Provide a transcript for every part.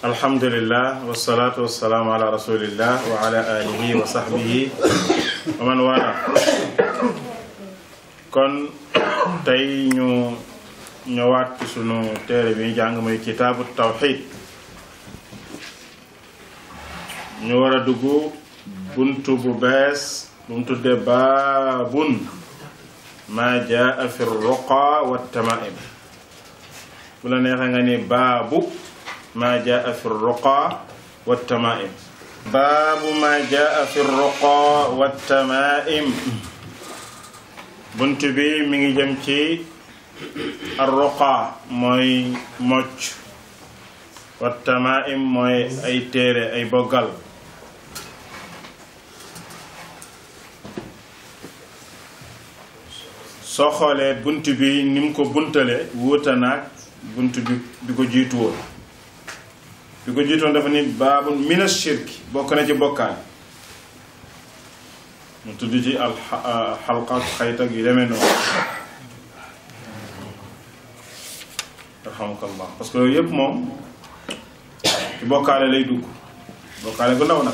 alhamdulillah wasalaatu wasalaamu ala rasulillah wa ala alihi wa sahbihi wa man wala. kon tey ñu ñëwaat ci sunu téere bi jàng muy kitaabu tawxid. ñu war a dugg buntu bu bees bu mu tuddee baabun maa jaa fi ruqa wa tamaim. bu la neexee nga ni baabu maa jaa fi ruqa wa tamaim. baabu maa jaa fi ruqa wa tamaim. bunt bi mi ngi jëm ci arruqa mooy mocc, wa tamaim mooy ay téere ay boggal. soo xoolee bunt bi ni mu ko buntale wuute naag bunt bi ko jiitu woon. bi ko jiitu woon dafa ni baabu mina shirki bokk na ci bokkaale. mu tudd ci xalqat xaytag yu demee noonu. alhamdulillah parce que yooyu yëpp moom ci bokkaale lay dugg. bokkaale bu ndaw nag.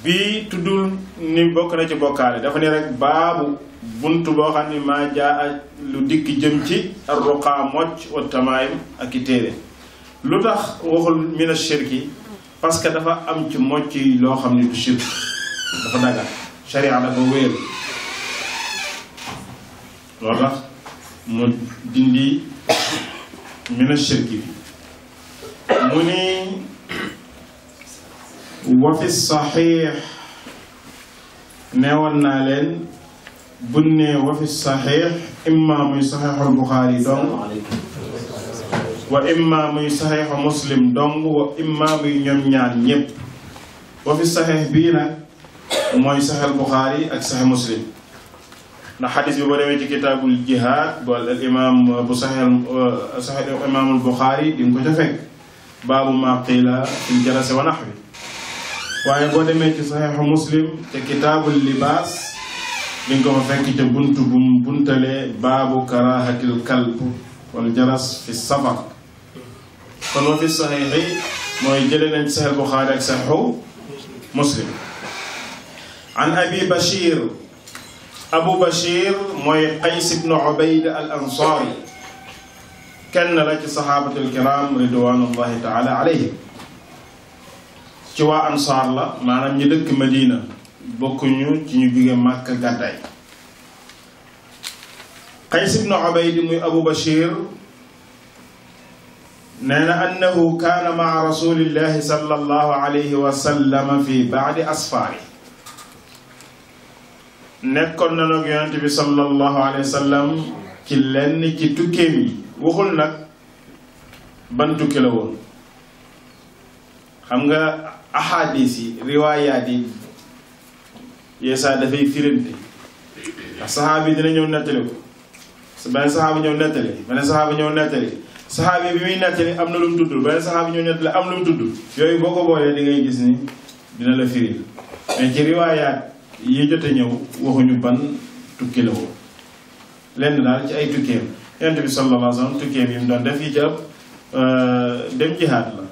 bii tuddul ni bokk na ci bokkaale dafa ne rek baabu buntu boo xam ne maa jaa lu dikk jëm ci arruqa mocc wa tamaayim ak i téere. lu tax waxul mina shirki parce que dafa am ci mocc yi loo xam ne du shirk dafa dagal sharia dafa wéer. loolu tax mu dindi mina shirki bi mu ni wa fi saxiix neewoon naa leen bunne wa fi saxiix imma muy saxiixul Buxaari dong wa imma muy saxiixu Muslim dong wa imma muy ñoom ñaar ñépp. wa fi saxiix bii nag mooy saxiixul Buxaari ak saxiix Muslim ndax xadis bi boo demee ci kitaabul jihaad bu al imaam bu saxiix imaamul Buxaari di nga ko ca fekk baabu maa qiila fil jalasi wa naxwi. waaye boo demee ci saxiixu Muslim te kitaabul libaas di nga ko fa fekk ca buntu bu mu buntalee baabu karaahatil kalb wal jaras fi safar. kon wa fi saxiixi mooy jële nañ ci saxiix Buxaari ak saxiixu Muslim. an abi Bashir abu Bashir mooy Qays ibnu Ubayd al ansaari kenn la ci saxaabatul kiram ridwanullahi taala alayhim. ci waa ansaar la maanaam ñi dëkk Madina bokkuñu ci ñu jóge Màkka gàddaay. Qays ibnu Ubayd muy Abu Bashir nee na annahu kaana maa rasulillahi sallallahu alayhi wa sallam fi baadi asfaari. nekkoon na nag yonent bi sallallahu alayhi wa sallam ci lenn ci tukkeem yi. waxul nag ban tukki la woon. xam nga ahadis yi riwaayaat yi yeesaa dafay firante ndax saxaabi dina ñëw nettali ko benn saxaabi ñëw nettali beneen saxaabi ñëw nettali saxaabi bi muy nettali am na lu mu tudd beneen saxaabi ñëw nettali am lu mu tudd yooyu boo ko boolee di ngay gis ni dina la firil mais ci riwaayaat yi jot a ñëw waxuñu ban tukki la woon. lenn daal ci ay tukkeem yonent bi sallallahu alayhi wa sallam tukkeem yi mu doon def yi ci ëpp dem jihaad la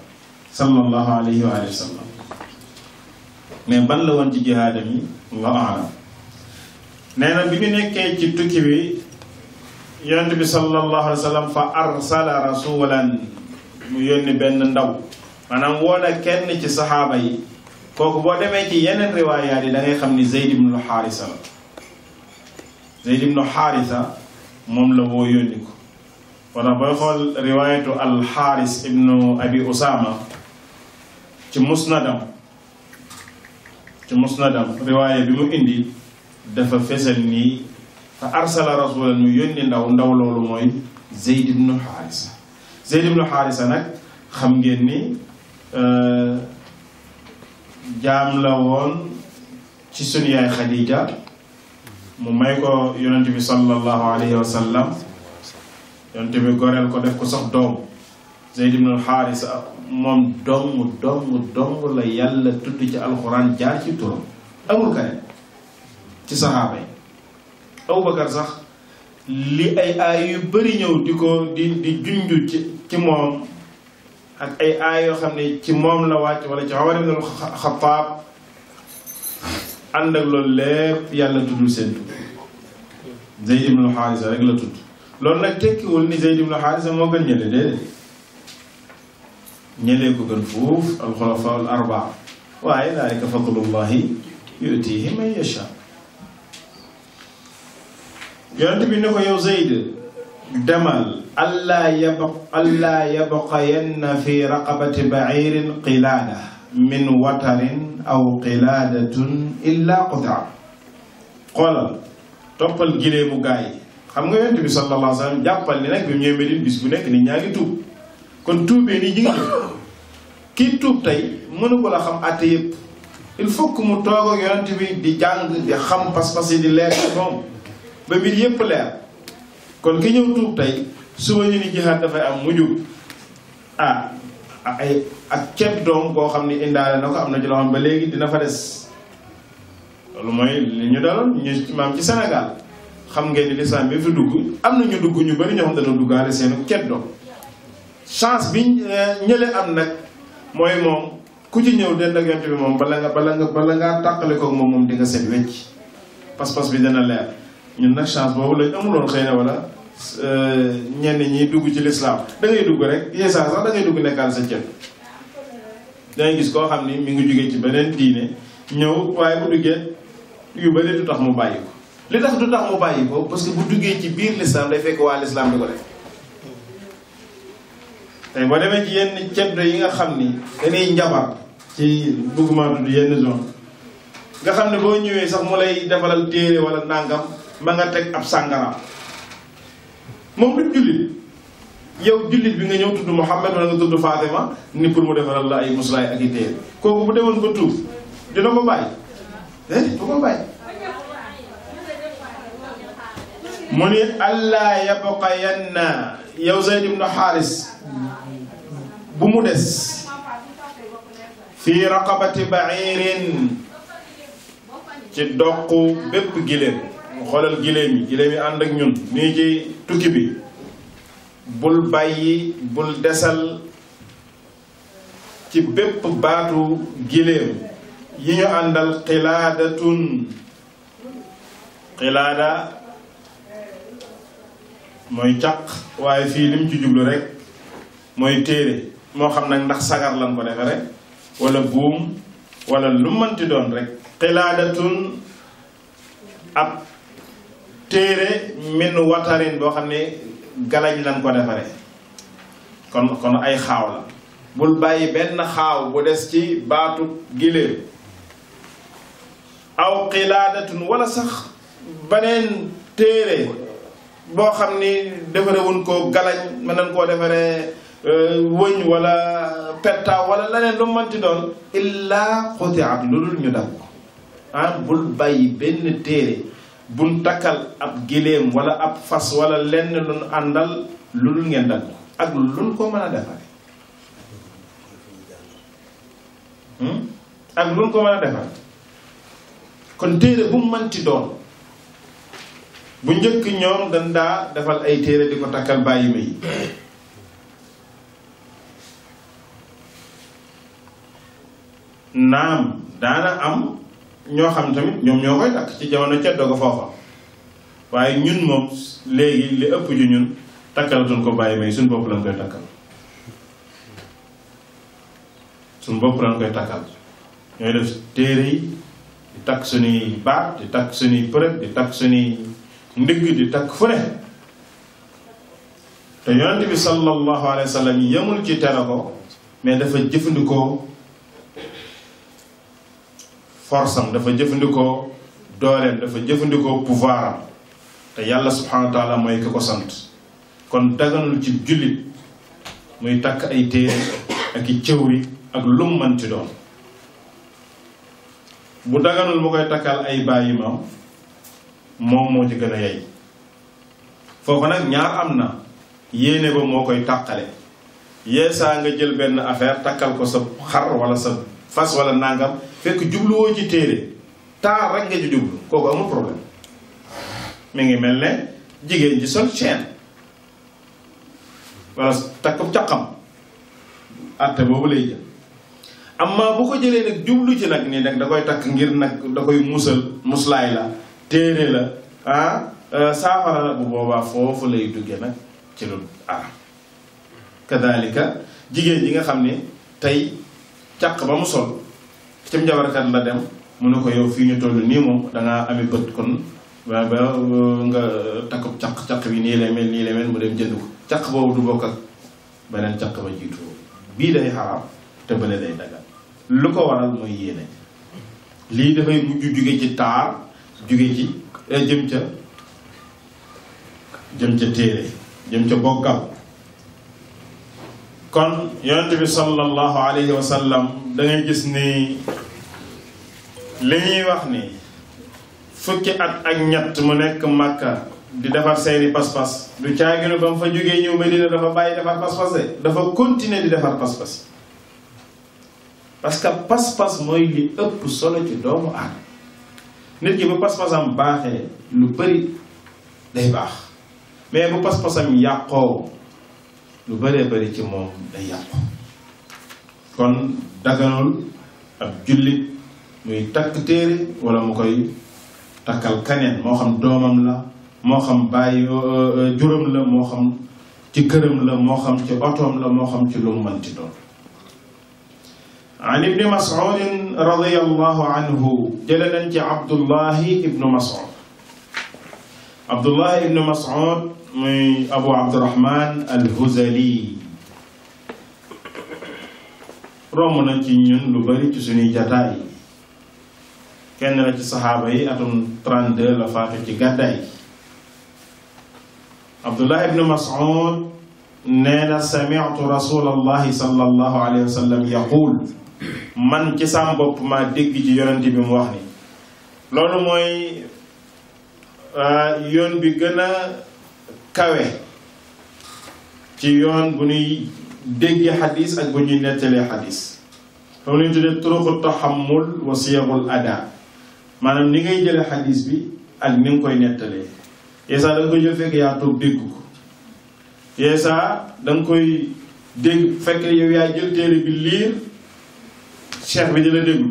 sallallahu alayhi wa sallam. mais ban la woon ci jihaadam yi Allahu a'lam. nee na bi ñu nekkee ci tukki bi yonent bi sallallahu alayhi wa sallam fa arsala rasulan mu yónni benn ndaw maanaam woona kenn ci saxaaba yi. kooku boo demee ci yeneen riwaayaat yi da ngay xam ni Zayd ibnu Haarisa la. Zayd ibnu Haarisa moom la woo yónni ko. wala booy xool riwaayatu al-Haaris ibnu Abi Usaama ci musnadam riwaaya bi mu indi dafa fesal nii fa arsala rasulan mu yónni ndaw loolu mooy Zayd ibnu Haarisa. Zayd ibnu Haarisa nag xam ngeen ni jaam la woon ci sunu yaay Xadiija mu may ko yonent bi sallallahu alayhi wa sallam. yonent bi goreel ko def ko sax doom. Zayd ibn al-Haarisa moom dong la yàlla tudd ci alxuraan jaar ci turam amul keneen ci saxaaba yi. Abubakar sax li ay aay yu bari ñëw di ko di junju ci moom ak ay aay yoo xam ne ci moom la wàcc wala ci Umar ibn al-Khattab ànd ak loolu lépp yàlla tuddul seen tur Zayd ibn Haarisa rek la tudd loolu nag tekkiwul ni Zayd ibn Haarisa moo gën ñële déedéet ñëlee ko gën fuuf al-xulafaa al-arbaa waaye daalika fadlullahi yu'tiihi man yashaa yonent bi ne ko yow Zayd demal allaa yabqayanna fi raqabati ba'iirin qilaada min watarin aw qilaadatun illaa qutaa xoolal toppal gileemu gaa yi xam nga yonent bi sallallahu alayhi wa sallam jàppal ni nag bi mu ñëwee Medine bis bu nekk nit ñaa ngi tuub kon tuubee nii ji ngi ñëw kii tuub tey mënu ko la xam àtte yëpp il faut que mu toog ak yonent bi di jàng di xam pas-pas yi di leer ci moom ba mbir yëpp leer kon ki ñëw tuub tey suba ñu ni jihaad dafay am mujj ak ceeb doom koo xam ni indaale na ko am na ci loo xam ba léegi dina fa des loolu mooy li ñu daloon ñu maam ci Sénégal xam ngeen ni lislaam bi fi dugg am na ñu dugg ñu bari ñoo xam dana duggaale seenu ceeb doom chance bi ñële am nag mooy moom ku ci ñëw den ak yonent bi moom bala ngaa tàqale koog moom di nga set wecc pas-pas bi dana leer ñun nag chance boobu lañ amuloon xëy na wala ñenn ñi dugg ci lislaam da ngay dugg rek yeesaa sax da ngay dugg nekkaal sa ceeb dangay gis koo xam ni mi ngi jógee ci beneen diine ñëw waaye bu duggee yu bari du tax mu bàyyi ko li tax du tax mu bàyyi ko parce que bu duggee ci biir lislaam day fekk waa lislaam di ko def tey boo demee ci yenn ceddo yi nga xam ni dañuy njabar ci bëgguma tudd yenn zone nga xam ne boo ñëwee sax mu lay defalal téere wala nàngam ma nga teg ab sàngara moom du jullit yow jullit bi nga ñëw tudd Muhammad wala nga tudd Fatima ni pour mu defaral la ay muslaay ak i téere kooku bu demoon ba tuub dina ko bàyyi du ko bàyyi mu ni allaa yabqayanna yow Zayd ibn Haaris bu mu des fii raqabati ba'irin ci doq bépp giléem mu xoolal giléem yi ànd ak ñun nii ci tukki bi bul bàyyi bul desal ci bépp baatu giléem yi ñu àndal xilaadatun xilaada mooy caq waaye fii lim ci jublu rek mooy téere moo xam nag ndax sagar lan ko defe rek wala buum wala lu mënti doon rek xilaadatun ab téere min watarin boo xam ne galañ lan ko defare kon ay xaaw la bul bàyyi benn xaaw bu des ci baatu giléem aw xilaadatun wala sax beneen téere boo xam ni defarewuñ ko galañ mën nañ koo defaree wëñ wala pettaaw wala leneen lu mënti doon illaa xutiat lu dul ñu dagg ko bul bàyyi benn téere buñ takkal ab giléem wala ab fas wala lenn luñ àndal lu dul ngeen dagg ko ak luñ ko mën a defare ak luñ ko mën a defare kon téere bu mu mënti doon bu njëkk ñoom dañ daa defal ay téere di ko takkal bàyyi ma yi naam daana am ñoo xam tamit ñoom ñoo koy takk ci jamono ceddo ko foofa waaye ñun moom léegi li ëpp ju ñun takkalatuñ ko bàyyi may suñ bopp lañ koy takkal suñ bopp lañ koy takkal ñooy def téere yi di takk suñuy baat di takk suñuy përëg di takk suñuy ndigg di takk fu ne te yonent bi sallallahu alayhi wa sallam yemul ci tere ko mais dafa jëfandikoo force am dafa jëfandikoo dooleem dafa jëfandikoo pouvoir am te yàlla subhanahu wa taala mooy ki ko sant kon daganul ci jullit muy takk ay téere ak i cëwri ak lum man ci doon bu daganul mu koy takkal ay bàyyi maam moom moo ci gën a yey foofu nag ñaar am na yéene ba moo koy tàqale yeesaa nga jël benn affaire takkal ko sa xar wala sa fas wala nangam fekk jubluwoo ci téere taar rek nga ci jublu kooku amul problème mi ngi mel ne jigéen ji sol chaîne wala takk caqam atte boobu lay jël amma bu ko jëlee nag jublu ci nag nii nag da koy takk ngir nag da koy muslaay la téere la saafara la bu boobaa foofu lay dugge nag ci lu aram kadalika jigéen ji nga xam ne tey caq ba mu sol ci njabarkat la dem mu ne ko yow fii ñu toll nii moom dangaa ami bët kon ba nga takkub caq bi nii lay mel mu dem jënd ko caq boobu du bokk ak beneen caq ba jiitu bii day xaraam te bële day dagal lu ko waral mooy yéene lii dafay mujj jóge ci taar jóge ci jëm ca téere jëm ca bokkal kon yonent bi sallallahu alayhi wa sallam da ngay gis ni li ñuy wax ni fukki at ak ñett mu nekk Makka di defar seeni pas-pas du caaginu ba mu fa jógee ñëw Medina dafa bàyyi defar pas-pas de dafa continuer di defar pas-pas parce que pas-pas mooy li ëpp solo ci doomu aadama nit ki bu pas-pasam baaxee lu bëri day baax mais bu pas-pasam yàqoo lu bëree bëri ci moom day yàqu kon daganul ab jullit muy takk téere wala mu koy takkal kaneen moo xam doomam la moo xam bàyyi juróom la moo xam ci këram la moo xam ci otoom la moo xam ci lu mu mënti doon an ibni mas'ud radiyallahu anhu jële nañ ci abdullahi ibnu mas'ud abdullahi ibnu mas'ud muy abu abdurrahman al-huzali romb na ci ñun lu bari ci suñuy jataay kenn la ci saxaaba yi atum 32 la faatu ci gàddaay abdullah ibnu mas'ud nee na sami'tu rasulallahi sallallahu alayhi wa sallam yaqul man ci sam bopp maa dégg ci yonent bi mu wax ni loolu mooy yoon bi gën a kawe ci yoon bu ñuy déggee xadis ak bu ñuy nettalee xadis loolu ñu tuddee turuqu taxammul wa siyagul ada maanaam ni ngay jële xadis bi ak ni nga koy nettalee yeesaa da nga koy jël fekk yaa toog dégg ko yeesaa da nga koy dégg fekk yow yaa jël téere bi liir cheikh bi di la déglu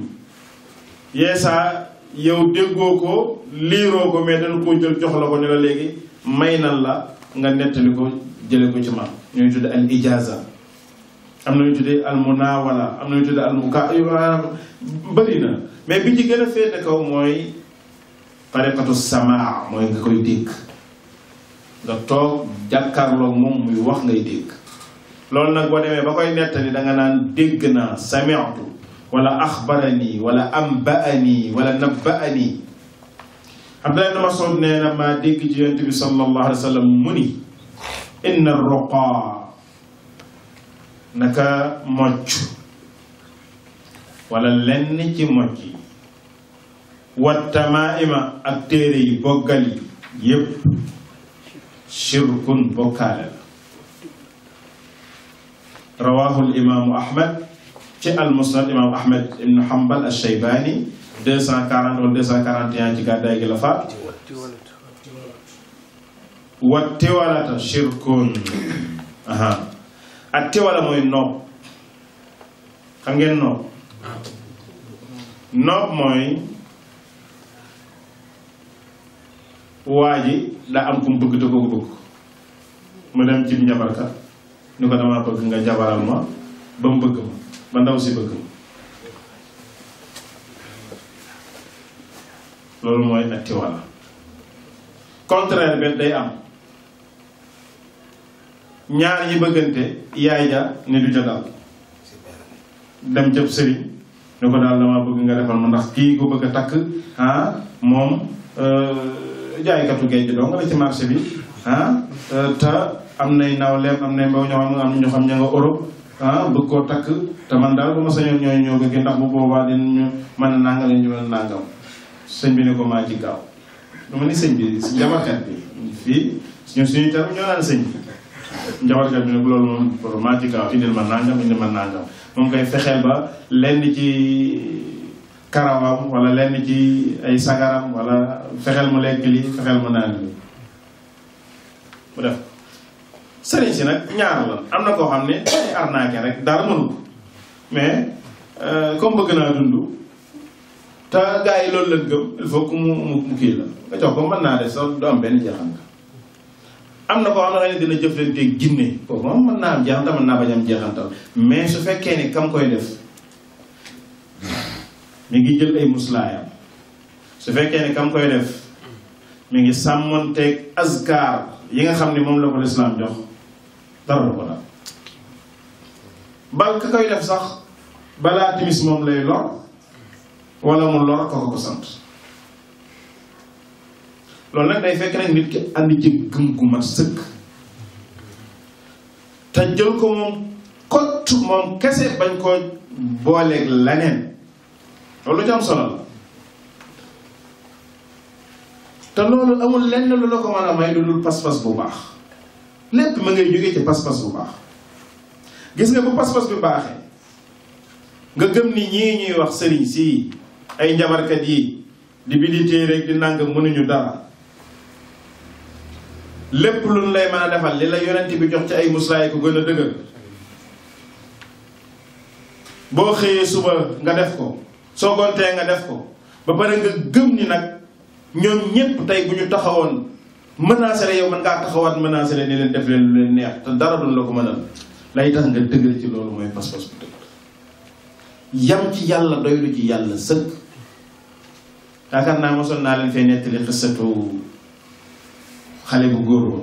yeesaa yow déggoo ko liiroo ko mais dañ koo jël jox la ko ne la léegi may nan la nga nettali ko jële ko ci ma ñooy tudde al ijaza am na ñu tuddee al munawala am na ñu tuddee al muka bëri na mais bi ci gën a féete kaw mooy tariqatu samaa mooy nga koy dégg nga toog jàkkaarloog moom muy wax ngay dégg loolu nag boo demee ba koy nettali da nga naan dégg naa sami'tu wala axbarani wala ambaani wala nabbaani Abdullah ibn Mas'ud nee na maa dégg ci yonent bi sallallahu alayhi wa sallam mu ni inna ruqa naka mocc wala lenn ci mocc yi wattamaa'ima ak téere yi boggal yi yépp shirkun bokkaale la rawahu al imaamu ahmad ci al musnad imaamu ahmad ibnu hanbal al shaybani 240 wala 241 ci gàddaay gi la faat wa tiwalata shirkun ak tiwala mooy noob xam ngeen noob noob mooy waa ji daa am ku mu bëgg te ko bëgg mu dem ci njabarkat ni ko dama bëgg nga jabaral ma ba mu bëgg ma ba ndaw si bëgg ma loolu mooy ak tiwala contraire bi day am ñaar ñi bëggante yaay ja ni du ca dal dem jëb sëriñ ni ko daal dama bëgg nga defal ma ndax kii ko bëgg a takk moom jaaykatu géej gi doo nga la ci marché bi te am nay nawleem am nay mbaw ñoo xam ña nga Europe bëgg koo takk te man daal bu ma sañoon ñooy ñoo bëgg ndax bu boobaa dinañu mën a nangam ñu mën a nangam sëñ bi ne ko maa ci gaaw dama ni sëñ bi si njabarkat bi fii suñu taram ñoo naan sëñ bi njabarkat bi ne ko loolu moom maa ci gaaw indil ma nangam moom koy fexeel ba lenn ci karawam wala lenn ci ay sagaram wala fexeel mu lekk li fexeel mu naan li mu def sëriñ si nag ñaar la am na koo xam ne day arnaqué rek dara mënu ko mais comme bëgg naa dund te gars yi loolu lañ gëm il faut que mu kii la nga jox ko mën naa def sax du am benn jeexantal am na koo xam ne xëy na dina jëflanteeg jinne kooku moom mën naa am jeexantal mën naa bañ am jeexantal mais su fekkee ni kam koy def mi ngi jël ay muslaayam su fekkee ni kam koy def mi ngi sàmmonteeg azkar yi nga xam ne moom la ko lislaam jox dara du ko daal bal ka koy def sax balaa timis moom lay lor wala mu lor ko ko sant loolu nag day fekk nag nit ki ànd ci gëm gu mat sëkk te jël ko moom kott moom kese bañ koo booleeg leneen loolu ci am solo la te loolu amul lenn lu la ko mën a may lu dul pas-pas bu baax lépp ma ngay jógee ci pas-pas bu baax gis nga bu pas-pas bi baaxee nga gëm ni ñii ñuy wax sëriñ si ay njabarkat yi di biditee rek di nangam mënuñu dara lépp lu ñu lay mën a defal li la yonent bi jox ci ay muslaay ko gën a dëgër boo xëyee suba nga def ko soo gontee nga def ko ba pare nga gëm ni nag ñoom ñépp tey bu ñu taxawoon menacé la yow mën ngaa taxawaat menacé la ni leen def leen lu leen neex te dara duñ la ko mënal lay tax nga dëgër ci loolu mooy pas-pas bu dëgër yam ci yàlla doylu ci yàlla sëkk yaakaar naa mosoon naa leen fay nettali xissatu xale bu góor ba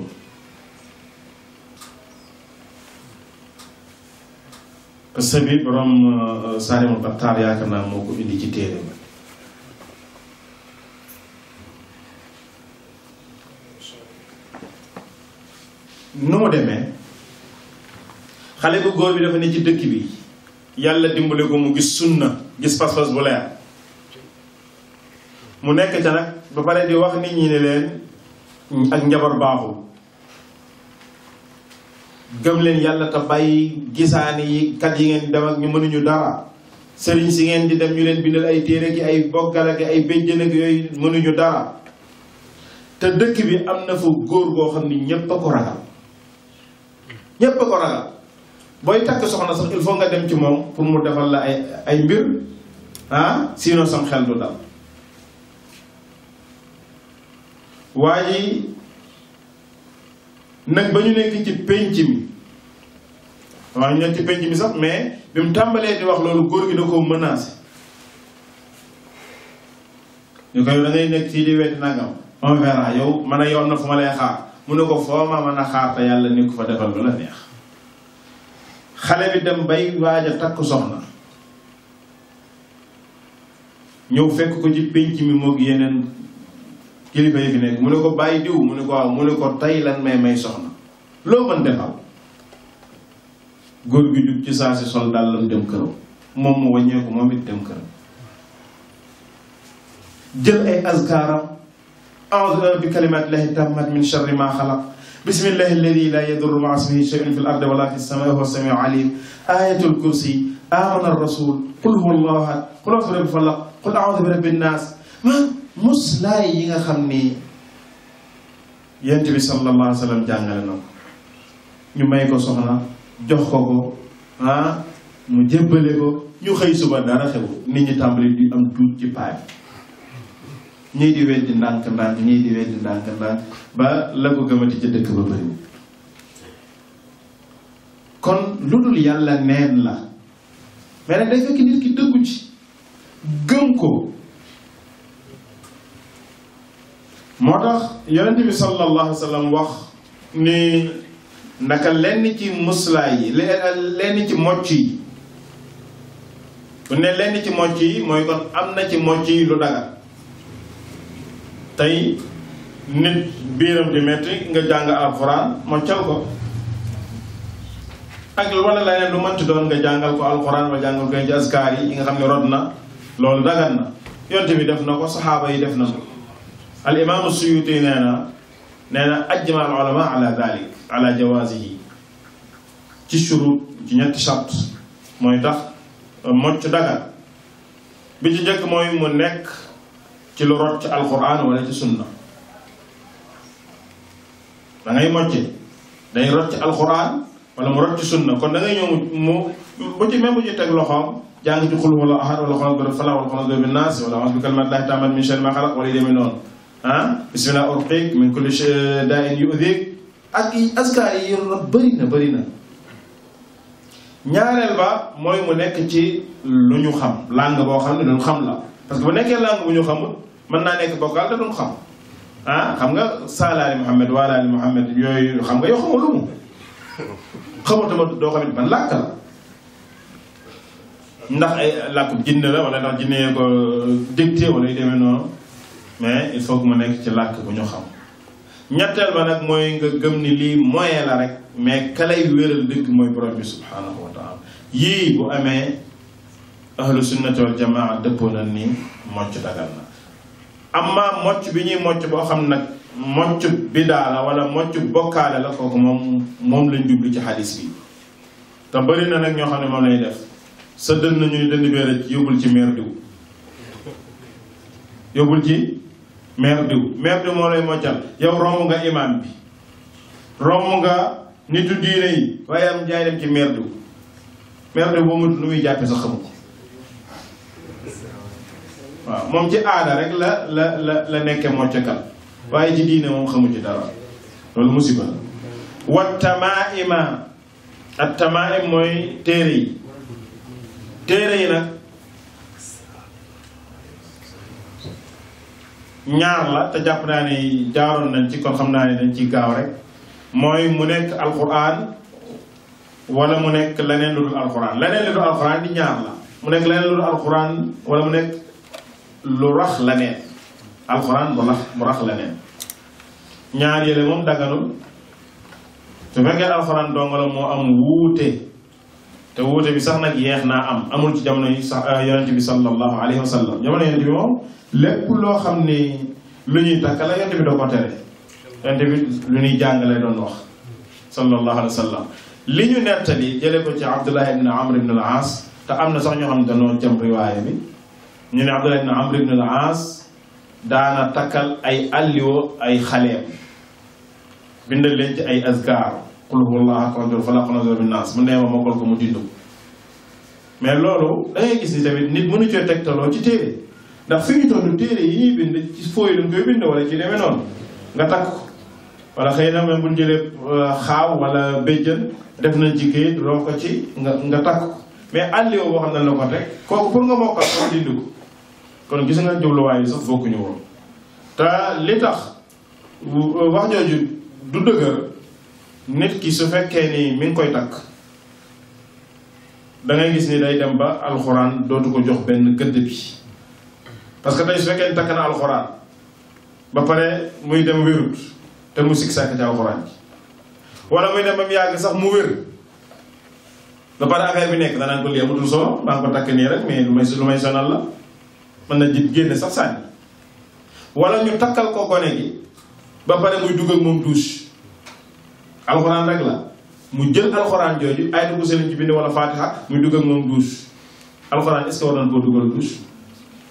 xissa bi borom Saarimul Battaar yaakaar naa moo ko indi ci téere ba nu mu demee xale bu góor bi dafa ne ci dëkk bi yàlla dimbale ko mu gis sunna gis pas-pas bu leer mu nekk ca nag ba pare di wax nit ñi ne leen ak njabar baaxul gëm leen yàlla te bàyyi gisaani yi kat yi ngeen dem ak ñu mënuñu dara sëriñ si ngeen di dem ñu leen bindal ay téere ki ay bokkal ak ay béjjën ak yooyu mënuñu dara te dëkk bi am na fa góor goo xam ni ñépp a ko ragal ñépp a ko ragal booy takk soxna sax il faut nga dem ci moom pour mu defal la ay mbir sinon sam xel du dal waa ji nag ba ñu nekk ci pénc mi waaw ñu nekk ci pénc mi sax mais bi mu tàmbalee di wax loolu góor gi da koo menacé ñu koy da ngay nekk fii di weddi nangam on verra yow man a yoon na fu ma lay xaar mu ne ko foo ma mën a xaar te yàlla ni ko fa defal lu la neex xale bi dem bay waaj a takk soxna ñëw fekk ko ci pénc mi moog yeneen kilifa yi fi nekk mu ne ko bàyyi diw mu ne ko waaw mu ne ko tey lan may soxna loo mën defal góor gi jug ci saa si sol dàllam dem këram moom mu wàññeeku moom it dem këram jël ay azkaaram a'uuzu bi kalimaatillahi taammaati min sharri maa xalaq bismillahi alladi laa yadurru ma'a ismihi shay'un fil ardi wala fis samaa'i wa huwa as-samii'ul 'aliim aayatul kursi aamana ar-rasuul qul huwa allahu ahad qul a'uuzu bi rabbil falaq qul a'uuzu bi rabbin naas muslaay yi nga xam ni yonent bi sallallahu alayhi wa sallam jàngale na ko ñu may ko soxna jox ko mu jébbale ko ñu xëy suba dara xew nit ñi tàmbali di am tuut ci paay ñii di weddi ndànk-ndànk ñii di weddi ndànk-ndànk ba la ko gëmati ca dëkk ba bëri kon lu dul yàlla neen la mais nag day fekk nit ki dëggu ci gëm ko moo tax yonent bi sallallahu alayhi wa sallam wax ni naka lenn ci muslaay yi lenn ci mocc yi bu ne lenn ci mocc yi mooy kon am na ci mocc yi lu daga tey nit biiram di metti nga jàng alxuraan moccal ko ak wala leneen lu mënti doon nga jàngal ko alxuraan wa jàngal ko ci askar yi nga xam ne rod na loolu dagan na yonent bi def na ko saxaaba yi def na ko al imaamu Suyuti nee na ajma al ulama ala dalik ala jawazihi ci shurut ci ñetti shart mooy tax mocc dagan bi ci njëkk mooy mu nekk ci lu rot ci alquran wala ci sunna da ngay mocce day rot ci alquran wala mu rot ci sunna kon da ngay ñëw mu bu ci même bu ci teg loxoom jàng ci xul wala ahad wala xol bi falaq wala xol bi nas wala a'udhu bi kalimatillahi tammati min sharri ma khalaq wala demee noonu bismillah urqiq min kulli da'in yu'dhik ak askar yi bëri na ñaareel ba mooy mu nekk ci lu ñu xam langue boo xam ne lu ñu xam la parce que bu nekkee langue bu ñu xamul mën naa nekk bokkaal te duñ xam xam nga saalaali Muhammad waalaali Muhammad yooyu xam nga yow xamoo lu mu xamatuma doo xamit ban làkk la ndax ay làkkub jinne la wala ndax jinne ko dicté wala yu demee noonu mais il faut que mu nekk ci làkk bu ñu xam ñetteel ba nag mooy nga gëm ni lii moyen la rek mais ka lay wéral dëgg mooy borom bi subhanahu wa taala yii bu amee ahlu sunnati wal jamaa dëppoo na ni mocc dagal na amma mocc bi ñuy mocc boo xam nag mocc bidaa la wala mocc bokkaale la kooku moom lañ jublu ci xadis bi te bëri na nag ñoo xam ne moom lay def sa dënn ñu ni dënn bee rek yóbbul ci meer diw yóbbul ci meer diw moo lay moccal yow romb nga imam bi romb nga nitu diine yi waaye am jaay dem ci meer diw boo mu lu muy jàppe sax xamu ko waaw moom ci aada rek la nekke mocckat waaye ci diine moom xamu ci dara loolu musiba la wa tamaima ak tamaim mooy téere yi nag ñaar la te jàpp naa ni jaaroon nañ ci kon xam naa ni dañ ciy gaaw rek mooy mu nekk alquran wala mu nekk leneen lu dul alquran di ñaar la mu nekk leneen lu dul alquran wala mu nekk lu rax leneen alquran bu rax leneen ñaar yële moom daganul su fekkee alquran dong la moo am wuute te wuute bi sax nag yeex naa amul ci jamono yi sax yonente bi sallallahu alayhi wa sallam jamono yonente bi moom lépp loo xam ni lu ñuy takk la yonente bi doo ko tere yonente bi lu ñuy jàngale doon wax sallallahu alayhi wa sallam li ñu nettali jële ko ci Abdullah ibn Amr ibn al-As te am na sax ñoo xam ne dañoo jëm riwaaya bi ñu ne Abdullah ibn Amr ibn al-As daana takkal ay alliwo ay xaleem bindal leen ci ay azkar qul huwallahu ahad falaq na'uuzu bin naas mu nee ma mokkal ko mu dindu mais loolu da ngay gis ni tamit nit mënu cee tegtaloo ci téere ndax fi ñu toll téere yi ñuy bind ci fooy lañ koy bind wala ci demee noonu nga takk ko wala xëy na même bu ñu jëlee xaaw wala béjjën def nañ ci kayit loo ko ci nga takk ko mais alliwo boo xam ne la ko teg kooku pour nga mokkal ko dindu ko kon gis nga jubluwaay yi sax bokkuñu woon te li tax wax jooju du dëgër nit ki su fekkee ni mi ngi koy takk da ngay gis ni day dem ba alxuraan dootu ko jox benn gëdd bi parce que tey su fekkee ni takk na alxuraan ba pare muy dem wérut te mu sikk sàkk ci alxuraan bi wala muy dem ba mu yàgg sax mu wér ba pare affaire bi nekk danaan ko lii amatul solo maa ngi ko takk nii rek mais lu may sonal la mën na génne sax sànni wala ñu takkal ko gone gi ba pare muy dugg ak moom douche alxuraan rek la mu jël alxuraan jooju ay dugg sëriñ ci bind wala fatiha muy dugg ak moom douche alxuraan est-ce que war nañ koo dugal douche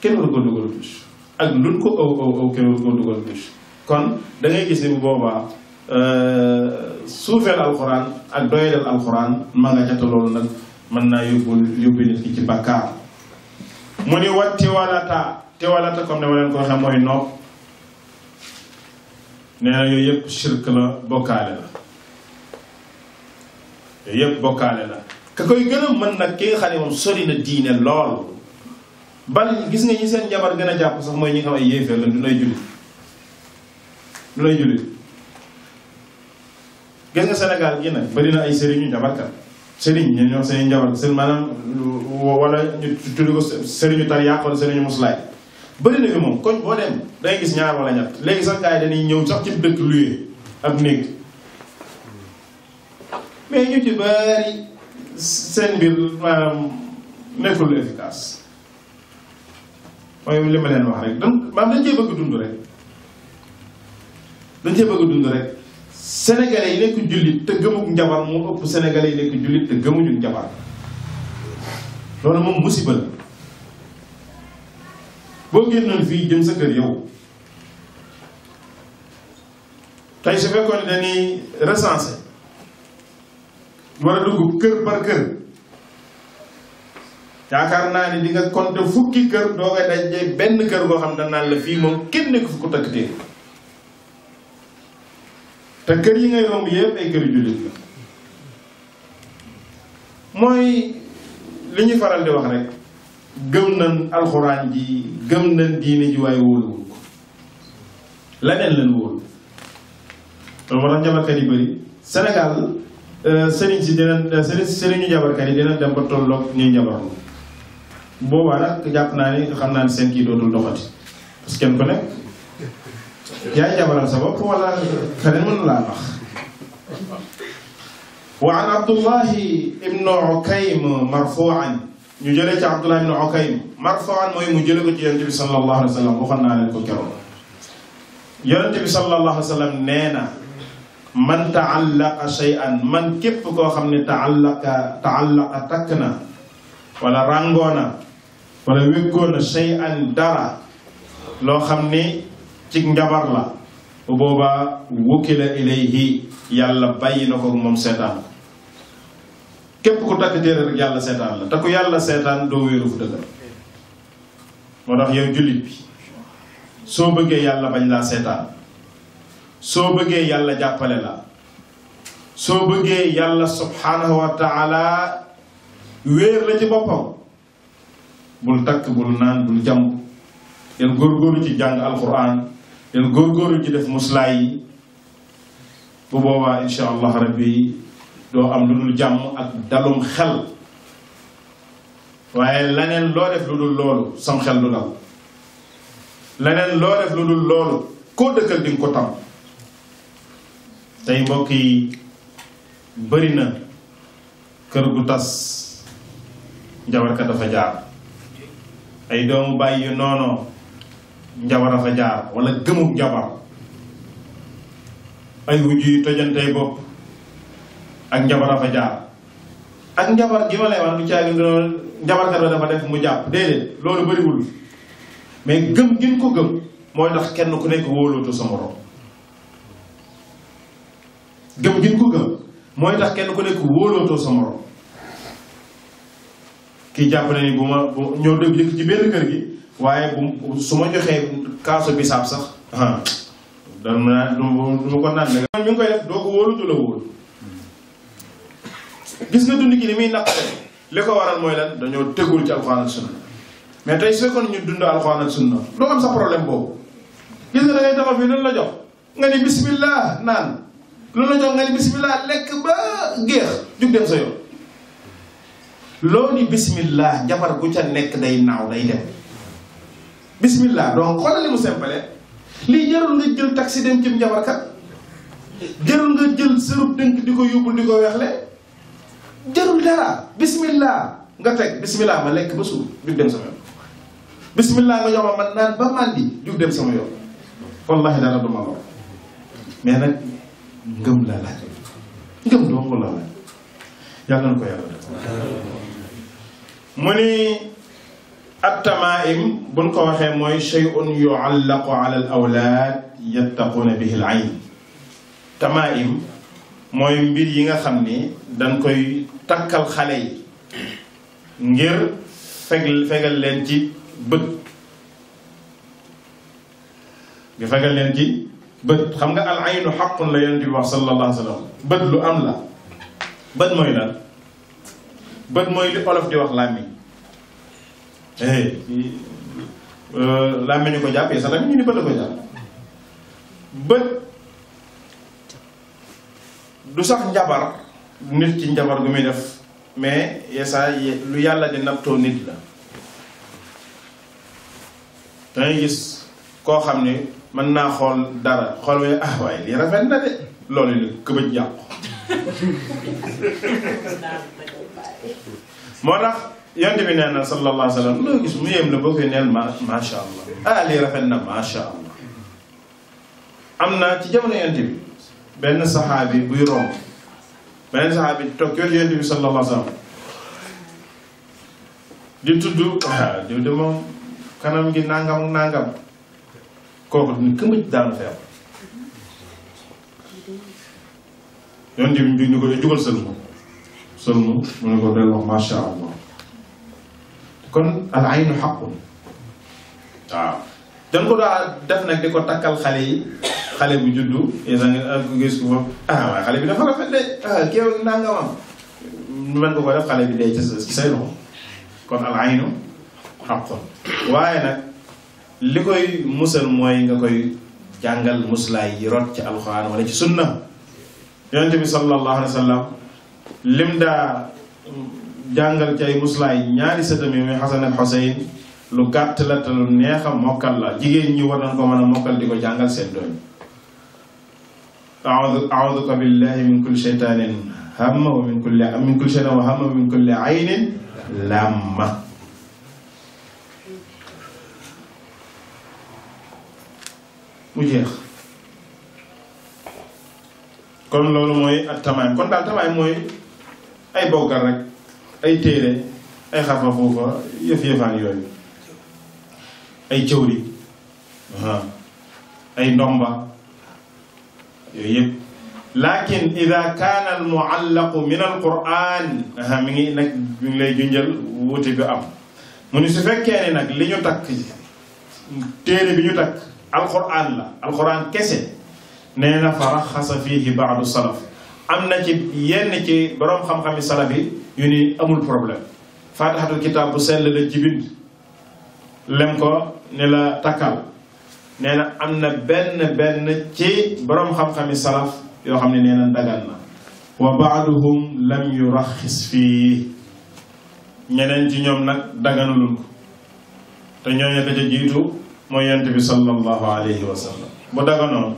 kenn war koo dugal douche ak luñ ko aw kenn war koo dugal douche kon da ngay gis ni bu boobaa suufeel alxuraan ak doyadal alxuraan ma nga jota loolu nag mën naa yóbbu nit ki ci bakkaar mu ni wat tiwalata comme ne ma leen ko waxee mooy nopp nee na yooyu yëpp shirk la bokkaale la yooyu yëpp bokkaale la ka koy gën a mën nag ki nga xam ne moom sori na diine lool bal gis nga ñi seen jabar gën a jàpp sax mooy ñi nga xam ay yéeféer la du lay jullit gis nga Sénégal gi nag bari na ay sëriñu jabarkat sëriñ ñen ñoo seen jabar sëriñ maanaam wala ñu tuddi ko sëriñu tariyaax wala sëriñu muslaay bëri na fi moom koñ boo dem dangay gis ñaar wala ñett léegi sax gars yi dañuy ñëw sax ci dëkk luye ab néeg mais ñu ci bari seen mbir maanaam nekkul lu efficace mooy li ma leen wax rek maanaam dañ cee bëgg dund rek sénégalais yi nekk jullit te gëmuk njabar moo ëpp sénégalais yi nekk jullit te gëmuñu njabar loolu moom musiba la boo génnoon fii jëm sa kër yow tey su fekkoon ne dañuy recenser war a dugg kër par kër yaakaar naa ni di nga compter fukki kër doo nga dajee benn kër goo xam ne naan la fii moom kenn nekk fu ko takk téere te kër yi ngay romb yëpp ay kër yu jullit la mooy li ñu faral di wax rek gëm nañ alxuraan ji gëm nañ diine ji waaye wóoluwul ko leneen lañ wóolu loolu moo tax jabarkat yi bëri Sénégal sëriñ si dinañ sëriñu jabarkat yi dinañ dem ba tolloog ñuy jabarlu boobaa nag jàpp naa ni xam naa ni seen kii dootul doxati parce que kenn ku nekk yaay jabaral sa bopp wala keneen mënu laa wax wa an Abdullahi ibnu Ukaym marfuan ñu jëlee ci Abdullah ibnu Ukaym marfuan mooy mu jële ko ci yonente bi sallallahu alayhi wa sallam waxoon naa leen ko keroog yonente bi sallallahu alayhi wa sallam nee na man taallaqa shay'an man képp koo xam ne taallaqa takk na wala rangoona wala wékkoona shay'an dara loo xam ni ci njabar la bu boobaa wukila ilayhi yàlla bàyyi na ko moom seetaan képp ku takk téere rek yàlla seetaan la te ku yàlla seetaan doo wéeru fu dëgër moo tax yow jullit bi soo bëggee yàlla bañ laa seetaan soo bëggee yàlla jàppale la soo bëggee yàlla subhanahu wa taala wéer la ci boppam bul takk bul naan bul jàmm del góorgóorlu ci jàng alquran del góorgóorlu ci def muslaay yi bu boobaa insha allah rabbi doo am lu dul jàmm ak dalum xel waaye leneen loo def lu dul loolu sam xel du dal leneen loo def lu dul loolu koo dëkkal di nga ko tam tey mbokk yi bëri na kër gu tas njabarkat dafa jaar ay doomu bàyyi yu noonoo njabar dafa jaar wala gëmub njabar ay wujj yu tojantey bopp ak njabar dafa jaar ak njabar gi ma lay wax du caagi njabarkat ba dafa def mu jàpp déedéet loolu bëriwul mais gëm gin ko gëm mooy tax kenn ku nekk wóolootu sa morom gëm gin ko gëm mooy tax kenn ku nekk wóolootoo sa morom kii jàpp na ni bu ma ñëw dëgg jëkk ci benn kër gi waaye bu su ma joxee kaasu bisaab sax dama naan du ma ko naan mi ngi koy def doo ko wóolu du la wóolu gis nga dund gi ni muy naqare li ko waral mooy lan dañoo tegul ci alxuraan ak sunna mais tey su fekkoon ñu dund alxuraan ak sunna doo am sa problème boobu gis nga da ngay taxaw fii loolu la jox nga ni bismillah naan loolu la jox nga ni bismillah lekk ba géex jug dem sa yoon loo ni bismillah jabar gu ca nekk day naaw day dem bismillah donc xoolal li mu simple lii jarul nga jël taxi dem ci njabarkat jarul nga jël sërub dënk di ko yóbbul di ko weexle jarul dara bismillah nga teg bismillah ma lekk ba suur jug dem sama yoon bismillah nga jox ma man naan ba màndi jug dem sama yoon wallahi dara du ma lor mais nag ngëm la laaj ngëm dong la laaj yàlla na ko yàlla def mu ni at-tamaa'im buñ ko waxee mooy shay'un yu'allaqu ala al-awlaad yattaquuna bihi al-ayn tamaa'im mooy mbir yi nga xam ni dañ koy takkal xale yi ngir fegal leen ci bët nga fegal leen ci bët xam nga al-aynu haqqun la Yonent bi wax sallallahu alayhi wa sallam bët lu am la bët mooy lan bët mooy li olof di wax làmmiñ làmmiñu ko jàppee sax tamit ñu ni bët la ko jàpp bët du sax njabar nit ci njabar gu muy def mais yeesa lu yàlla di nattoo nit la dangay gis koo xam ne mën naa xool dara xool waaye waaye lii rafet na de loolu la këbëj yàqu moo tax yonent bi nee na sallallahu alayhi wa sallam loo gis mu yéem la boo koy neel macha allah lii rafet na macha allah am na ci jamono yonent bi benn saxaabi buy romb benn saxaabi toog yoon yonent bi sallallahu alayhi wa sallam di tudd diw de moom kanam gi nangam nangam kooku ni këmëj daanu feebar yonent bi ñu ko jugal sël moom sëlmu mu ne ko del wax masha Allah. kon al aynu xaqun waaw dañ ko daa def nag di ko takkal xale yi xale bu juddu yéesa ngi ak gis ko foofu waaye xale bi dafa rafet de kéew nangamam mën nga ko def xale bi dee ci say loxo kon al aynu xaqun waaye nag li koy musal mooy nga koy jàngal muslaay yi rot ci alxuraan wala ci sunna. yonent bi sallallahu alayhi wa sallam lim daa jàngal ci ay muslaay ñaari sëtam yi muy Xasan ak Xuseyn lu gàtt la te lu neex a mokkal la jigéen ñi war nañ ko mën a mokkal di ko jàngal seen doom. a'uuduka billahi min kulli shaytaanin hamma wa min kulli shaytaanin wa hamma wa min kulli aynin lamma. mu jeex kon loolu mooy ak tamaam kon daal tamaam mooy ay boggal rek ay téere ay xarfa foofa yëf-yëfaan yooyu ay cëwri ay ndomba yooyu yëpp lakin ida kaana al muallaqu min al quran mi ngi nag mi ngi lay junjal wuute bi am mu ni su fekkee ne nag li ñu takk téere bi ñu takk alquran la alquran kese nee na fa raxasa fiihi baadu salaf am na ci yenn ci boroom xam-xami salaf yi yu ni amul problème faatixatul kitaab bu sell la ci bind lem ko ne la takkal nee na am na benn ci boroom xam-xami salaf yoo xam ne nee na dagan na wa baaduhum lam yuraxis fii ñeneen ci ñoom nag daganulul ko te ñooñu ko ca jiitu mooy yonent bi sallallahu alayhi wa sallam bu daganoon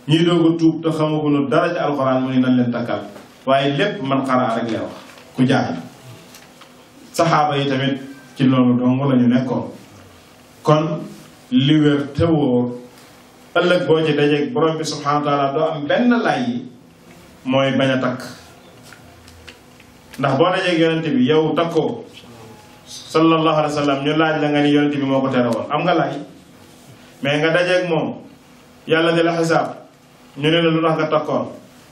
ñii doog a tuub te xamaguñu dara ci alxuraan mu ni nañ leen takkal waaye lépp man xaraa rek lay wax ku jaay saxaaba yi tamit ci loolu dong la ñu nekkoon. kon li wér te wóor ëllëg boo ci dajeeg borom bi subhaanahu wa taala doo am benn lay yi mooy bañ a takk ndax boo dajeeg yonent bi yow takkoo sallallahu alayhi wa sallam ñu laaj la nga ni yonent bi moo ko tere woon am nga lay mais nga dajeeg moom yàlla di la xisaab ñu ne la lu tax nga takkoon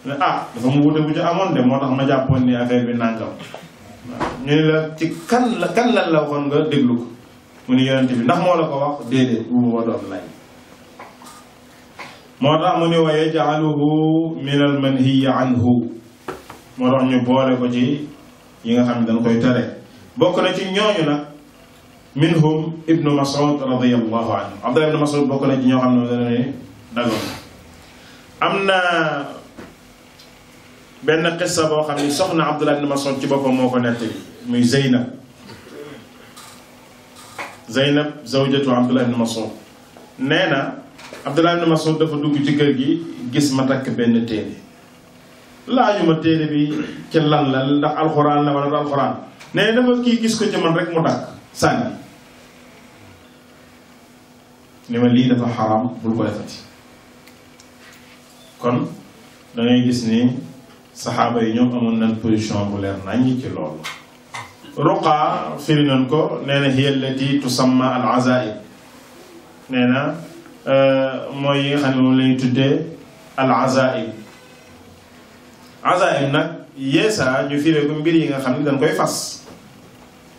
ne dafa mu wute bu ci amoon de moo tax ma jàppoon ni affaire bi nangam ñu ne la ci kan lan la waxoon nga déglu ko mu ni yonent bi ndax moo la ko wax déedéet bu ma doon lay moo tax mu ni wa yaj'aluhu min al manhiyi anhu moo tax ñu boole ko ci yi nga xam ne dañ koy tere bokk na ci ñooñu nag minhum ibnu Mas'ud radiyallahu anhu Abdullah ibnu Mas'ud bokk na ci ñoo xam ne dana ne dagoon am na benn qissa boo xam ne soxna Abdullah ibnu Mas'ud ci boppam moo ko nettali muy Zeynab zawjatu Abdullah ibnu Mas'ud nee na Abdullah ibnu Mas'ud dafa dugg ci kër gi gis ma takk benn téere laajuma téere bi ci lan la ndax alxuraan la wala du alxuraan nee na dafa kii gis ko ci man rek mu dakk sànni ni ma lii dafa xaram bul ko defati kon dangay gis ni saxaaba yi ñoom amoon nañ position bu leer naññ ci loolu ruqa firi nañ ko nee na hiya allati tusamma al azaib nee na mooy yi nga xam ne moom la ñuy tuddee al azaib azaib nag yeesa ñu firee ko mbir yi nga xam ne dañ koy fas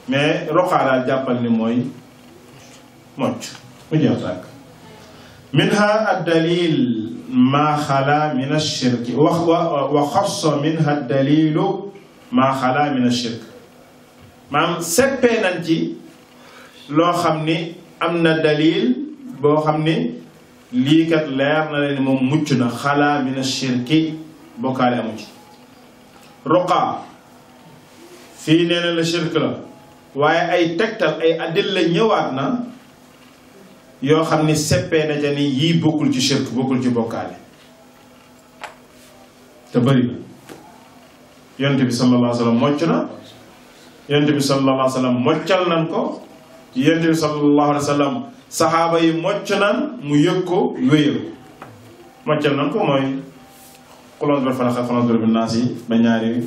mais ruqa daal jàppal ni mooy mocc mu jeex tàkk minha ad-dalil ma xala min ash-shirk wa xassa minha ad-dalilu ma xala min ash-shirk maanaam seppee nañ ci loo xam ni am na dalil boo xam ni lii kat leer na leen moom mucc na xala min ash-shirki bokkaale amu ci ruqa fii nee na la shirk la waaye ay tegtal ay addil la ñëwaat na yoo xam ni seppee na ca ni yii bokkul ci shirk bokkul ci bokkaale te bëri na yonent bi sallallahu alayhi wa sallam mocc na yonent bi sallallahu alayhi wa sallam moccal nan ko yonent bi sallallahu alayhi wa sallam saxaaba yi mocc nan mu yëg ko wéyal moccal nan ko mooy xulon bi falaq ak xulon bi naas yi ba ñaari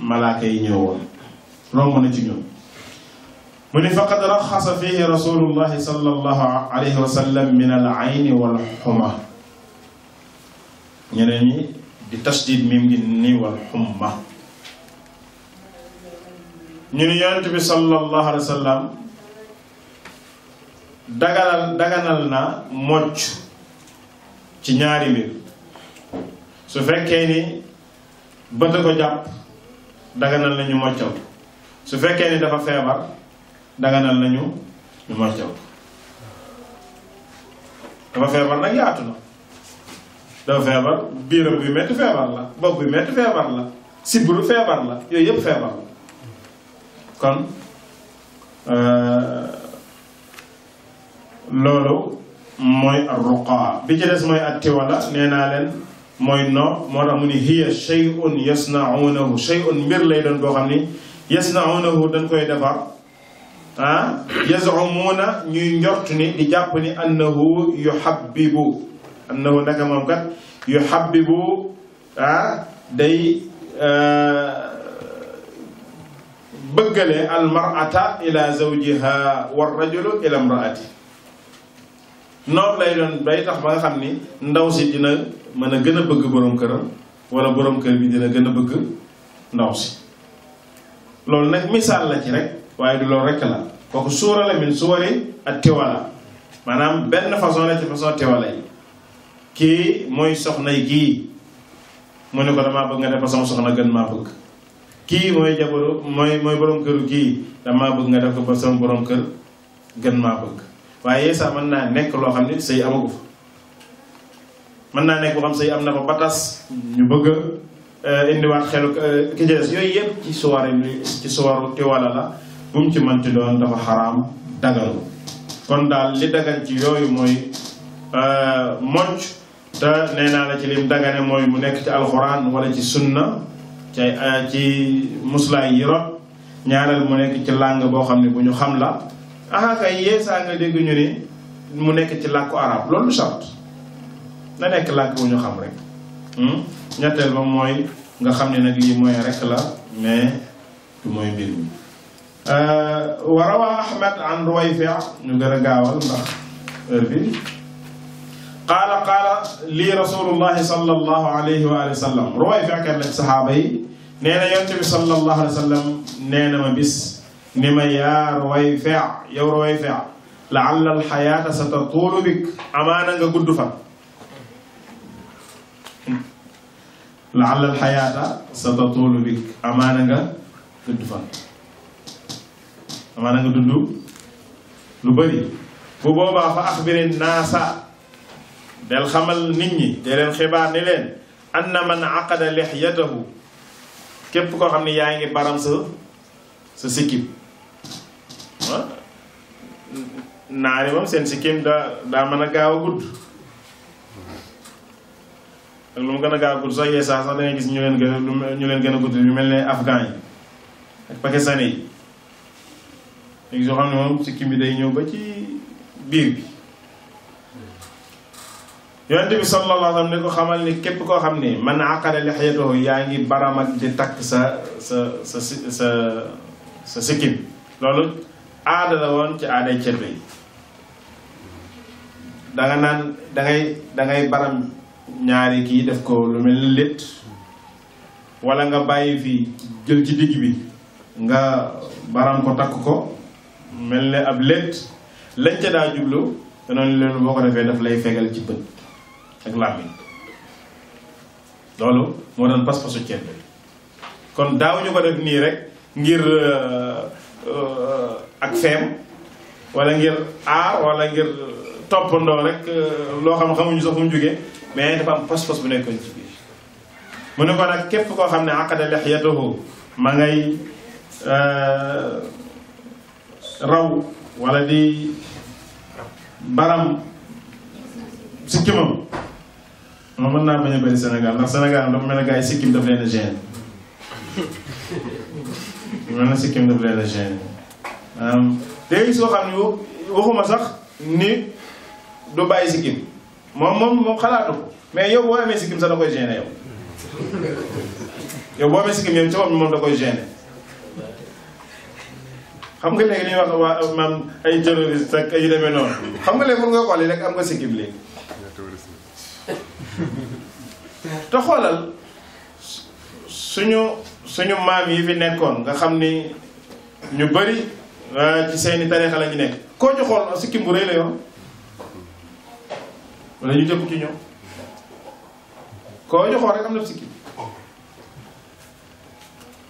malaaka yi ñëwoon romb na ci ñoom mu ni faqad raxasa fihi rasulullahi sallallahu alayhi wa sallam min al ayni wal xuma ñeneen ñi di tasdid mim gi ni wal xumma ñu ni yonent bi sallallahu alayhi wa sallam daganal na mocc ci ñaari mbir su fekkee ni bët a ko jàpp daganal nañu moccal su fekkee ni dafa feebar daganal nañu ñu moccal dafa feebar nag yaatu na dafa feebar biiram buy metti feebar la bopp buy metti feebar la sibbiru feebar la yooyu yëpp feebar la kon loolu mooy ar-ruqa bi ci des mooy at-tiwala nee naa leen mooy no moo tax mu ni hiya shay'un yasna'unahu shay'un mbir lay doon boo xam ni yasna'unahu dañ koy defar yaz'umuna ñuy njort ni di jàpp ni annahu yuhabbibu annahu ndaka moom kat yuhabbibu day bëggale almar'ata ila zawjiha war rajulu ila imra'ati noonu lay doon day tax ba nga xam ni ndaw si dina mën a gën a bëgg borom këram wala borom kër bi dina gën a bëgg ndaw si loolu nag misaal la ci rek waaye du loolu rek la kooku suura la min suwari ak tiwala maanaam benn façon la ci façon tiwala yi kii mooy soxnay kii mu ne ko damaa bëgg nga def sama soxna gën maa bëgg kii mooy jabaru mooy borom këru kii damaa bëgg nga def ko ba sama borom kër gën maa bëgg waaye sax mën naa nekk loo xam ne sëy amagu fa mën naa nekk boo xam sëy am na fa ba tas ñu bëgg a indiwaat xelu ki des yooyu yëpp ci suwaru tiwala la bu mu ci mënti doon dafa xaraam dagalu kon daal li dagan ci yooyu mooy mocc te nee naa la ci lim dagane mooy mu nekk ci alxuraan wala ci sunna ci muslaay yi rot ñaareel mu nekk ci làng boo xam ne bu ñu xam la kay yeesaa nga dégg ñu ni mu nekk ci làkku arab loolu sart na nekk làkk bu ñu xam rek ñetteel ba mooy nga xam ne nag lii mooy rek la mais du mooy mbir mi wa rawaa ahmad an ruwayfi' ñu gën a gaawal ndax heure bi qaala lii rasulullahi sallallahu alayhi wa sallam ruwayfi' kenn la ci saxaaba yi nee na yonent bi sallallahu alayhi wa sallam nee na ma bis ni ma yaa Ruwayfi' yow Ruwayfi' la'alla al-hayaata satatuulu bik amaana nga gudd fan la'alla al-hayaata satatuulu bik amaana nga gudd fan amaana nga dund lu bëri bu boobaa fa axbiri naasa del xamal nit ñi de leen xibaar ni leen anna man aqada lihyatahu képp koo xam ne yaa ngi baram sa sikkim naari moom seen sikkim daa mën a gaaw a gudd ak lu mu gën a gaaw a gudd sax yee sax da ngay gis ñu leen gën a gudd yu mel ne afghan yi ak pakistan yi léegi soo xam ne moom sikkim bi day ñëw ba ci biir bi yonent bi sallallahu alayhi wa sallam ne ko xamal ni képp koo xam ne man aqada lihyatahu yaa ngi baram ak di takk sa sikkim loolu aada la woon ci aaday ceddo yi danga naan dangay baram ñaari kii def ko lu mel ni létt wala nga bàyyi fii jël ci digg bi nga baram ko takk ko mel ne ab létt lañ ca daa jublu te noonu leen boo ko defee daf lay fegal ci bët ak làmmiñ loolu moo doon pas-pasu ceddo yi kon daawuñu ko def nii rek ngir ak feem wala ngir aar wala ngir toppandoo rek loo xam xamuñu sax fu mu jógee mais dafa am pas-pas bu nekkoon ci biir mu ne ko nag képp koo xam ne aqada lihyatahu ma ngay raw wala di baram sikkimam moom mën naa bañ a bëri Sénégal ndax Sénégal dafa mel ne gars yi sikkim daf leen a gêné mel na sikkim daf leen a gêné léegi soo xam ne waxuma sax ni du bàyyi sikkim moom xalaatu ko mais yow boo amee sikkim sax da koy gêné yow boo amee sikkim yow ci moom da koy gêné xam nga léegi li ñuy wax waa maam ay terroriste ak ay demee noonu xam nga léegi pour nga xool rek am nga sikkim léegi te xoolal suñu maam yi fi nekkoon nga xam ni ñu bari ci seeni tariixa la ñu nekk koo ci xool sikkim bu rëy la yor wala ñu jëpp ci ñoom koo ñu xool rek am na sikkim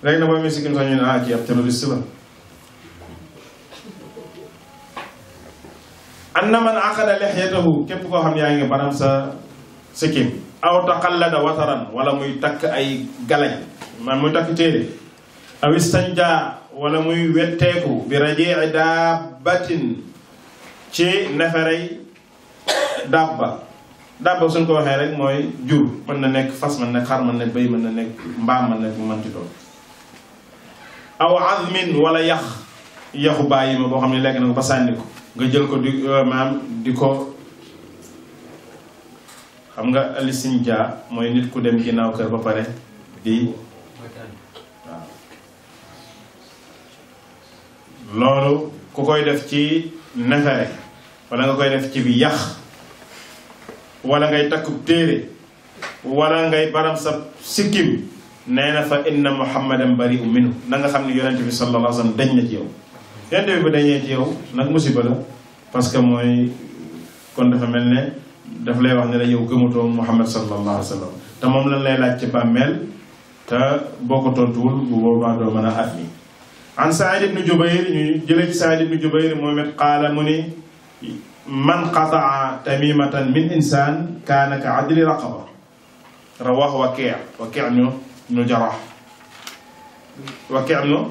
léegi nag boo amee sikkim sax ñu ne kii ab terroriste la anna man aqada lixyatahu képp koo xam yaa ngi baram sa sikkim aw taqallada wataran wala muy takk ay galañ man muy takk téere aw istanja wala muy wetteeku bi rajii dabbatin ci neferey dabba suñ ko waxee rek mooy jur mën na nekk fas mën na nekk xar mën na nekk bëy mën na nekk mbaam mën na nekk mënti doon aw azmin wala yaxu bàyyi ma boo xam ne lekk na ko ba sànni ko nga jël ko di maam di ko xam nga alistinja mooy nit ku dem ginnaaw kër ba pare di waaw loolu ku koy def ci nefere wala nga koy def ci bi yax wala ngay takkub téere wala ngay baram sa sikkim nee na fa inna muhammadan bari'u minhu na nga xam ne yonente bi sallallahu alayhi wa sallam dañ na ci yow yonente bi ba dañee ci yow nag musiba la parce que mooy kon dafa mel ne daf lay wax ne la yow gëmutoo muhammad sallallahu alayhi wa sallam te moom lan lay laaj ci bàmmeel te boo ko tontuwul bu boobaa doo mën a at mi an Saïd ibnu Jubayr ñu jëlee ci Saïd ibnu Jubayr moom it qaala mu ni man qataa tamimatan min insan kaana ka adli raqaba rawaahu Waki' nu Jarrah Waki' nu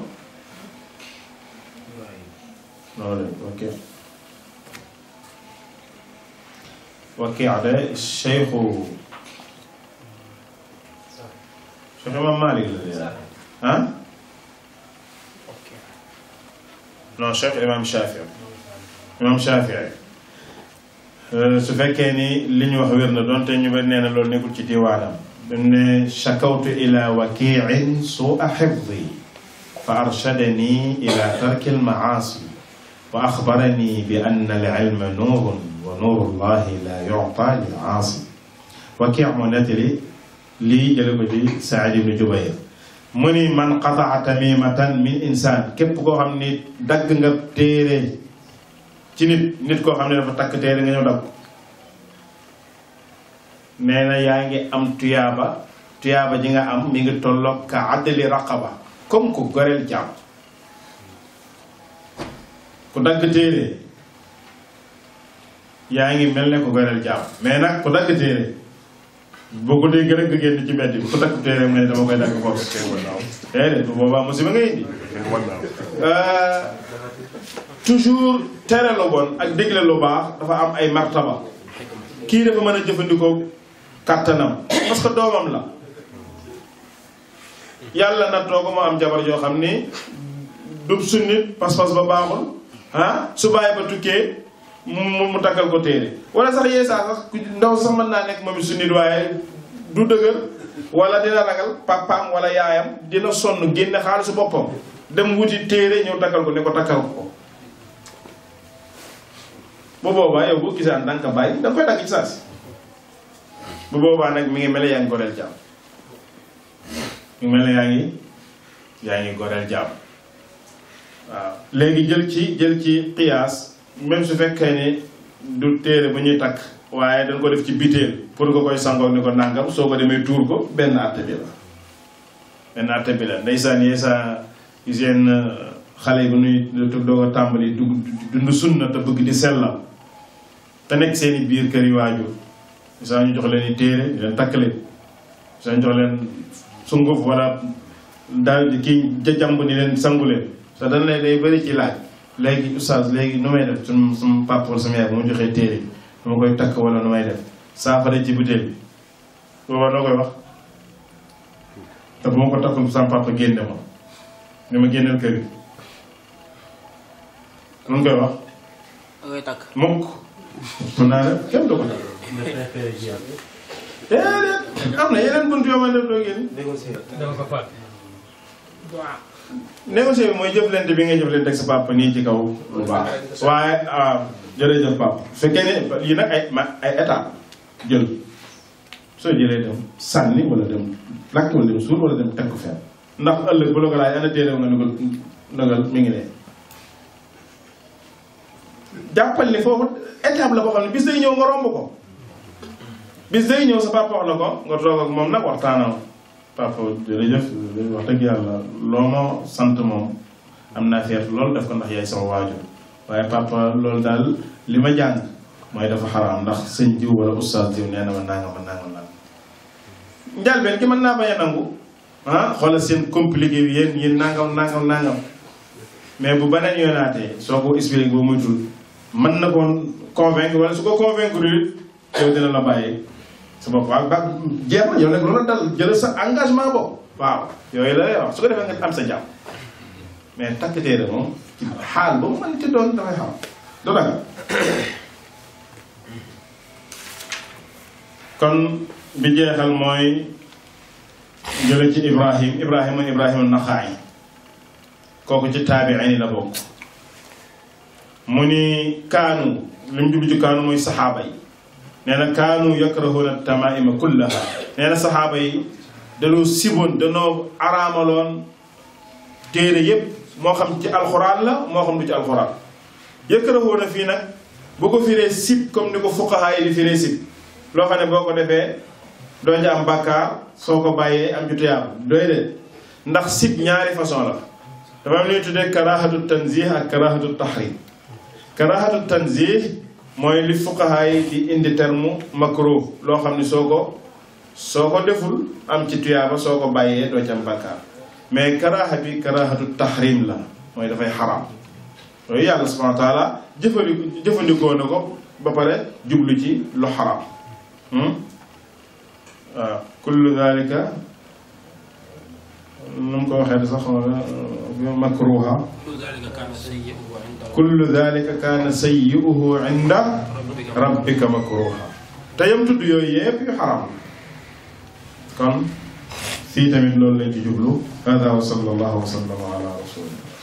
Waki' de cheikhu Imam Malik la ah non cheikh imam Shafii su fekkee ni li ñu wax wér na donte ñu ba nee na loolu nekkul ci diwaanam ne shakawtu ila wakiin su'a hifdi fa arshadani ila tarki almaasi wa axbarani bi anna al-ilma nuurun wa nuuru llahi la yu'ta lil aasi Waki' moo nettali lii jële ko ci Saïd ibn Jubayr mu ni man qataa tamimatan min insaan képp koo xam ni dagg nga téere ci nit koo xam ne dafa takk téere nga ñëw dagg nee na yaa ngi am tuyaaba ji nga am mi ngi tolloog ka adli raqaba comme ku goreel jaam ku dagg téere yaa ngi mel ne ku goreel jaam mais nag ku dagg téere boo ko dee gën a génn ci mbedd bi ku takk téere mu ne dama koy dagg force déedéet bu boobaa musiba nga indi toujours tere lu bon ak dégle lu baax dafa am ay martaba kii dafa mën a jëfandikoo kàttanam parce que doomam la yàlla na too ko mu am jabar joo xam ni dub sunnit pas-pas ba baaxul su bàyyi ba tukkee mu takkal ko téere wala sax yeesaa sax ndaw sax mën naa nekk moom sunnit waaye du dëgër wala dina ragal papaam wala yaayam dina sonn génne xaalisu boppam dem wuti téere ñëw takkal ko ne ko takkal ko bu boobaa yow boo gisaan da nga ko bàyyi da nga koy dagg ci saasi bu boobaa nag mi ngi mel ne yaa ngi goreel jaam mi ngi mel ne yaa ngi goreel jaam waaw léegi jël ci qiyaas même su fekkee ni du téere bu ñuy takk waaye dañ ko def ci biteel pour nga koy sangoo ni ko nàngam soo ko demee tuur ko benn atte bi la ndeysaan yeesa seen xale yi bu nuy doog a tàmbali dund sunna te bëgg di sellal te nekk seeni biir kër yi waajur saa ñu jox leen i téere di leen takk leen saa ñu jox leen sunguf wala daal di kii jajamb ni leen sangu leen sa dañ lay day bëri ci laaj léegi oustaz léegi nu may def sama papa wala sama yaay bu ma joxee téere bi nu ma koy takk wala nu may def saafara ci butéel bi boobaa noo koy wax te bu ma ko takkul sama papa génne ma ni ma génneel kër gi nu koy wax koy takk mukk mun naa def kenn du ko takk am na yeneen bunt yoo ma def doo génn négocier bi mooy jëflante bi ngay jëflante ak sa papa nii ci kaw lu baax waaye jërëjëf papa fekkee ne yi nag ay état jël soo jëlee dem sànni wala dem lakk wala dem suul wala dem teg ko fenn ndax ëllëg bu la ko laaj ana téere nga ne ko ndogal mi ngi ne jàppal ni foofu étape la boo xam ne bis day ñëw nga romb ko bis day ñëw sa papa wax la ko nga toog ak moom nag waxtaanam papa jërëjëf wax dëgg yàlla loo ma sant moom am naa feet loolu def ko ndax yaay sama waajur waaye papa loolu daal li ma jàng mooy dafa xaraam ndax sëñ jiw wala oustaz jiw nee na ma nangam njàlbeen ki mën naa bañ a nangu xoolal seen compliqué bi yéen nangam mais bu beneen yoonaatee soo ko expliqué ba muy tul mën na koon convaincre wala su ko convaincre yow dina la bàyyi sa bopp waaw ba jeex na yow nag loolu dal jël sa engagement bopp waaw yooyu la lay wax su ko defee nga am sa jàmm mais takk téere moom ci xaal ba mu mën ci doon dafay xam du danga kon bi jeexal mooy jële ci Ibrahima Naxaay kooku ci taabiin la bokk mu ni kaanu li mu jublu ci kaanu mooy saxaaba yi nee na kaanu yakrahuuna tamaima kullaha nee na saxaaba yi dañoo siboon dañoo araamaloon téere yépp moo xam ci alxuraan la moo xam du ci alxuraan yakrahuuna fii nag bu ko firee sib comme ni ko fuqahaa yi di firee sib loo xam ne boo ko defee doo ci am bàkkaar soo ko bàyyee am ju tuyaaba doy de ndax sib ñaari façon la dafa am lu ñuy tuddee karahatu tanzih ak karahatu tahrim karahatu tanzih mooy li fuqahaa yi di indi terme makruh loo xam ne soo ko deful am ci tuyaaba soo ko bàyyee doo ci am bàkkaar mais karaha bi karahatu tahrim la mooy dafay xaraam loolu yàlla subhanahu wa taala jëfandikoo na ko ba pare jublu ci lu xaraam waaw kullu dhalika nu mu ko waxee sax makruha kullu dhalika kaana sayyi'uhu inda rabbika makruha te yam tudd yooyu yëpp yu xaraam kon fii tamit loolu lañ ci jublu hada wa sallallahu wa sallama ala rasulillah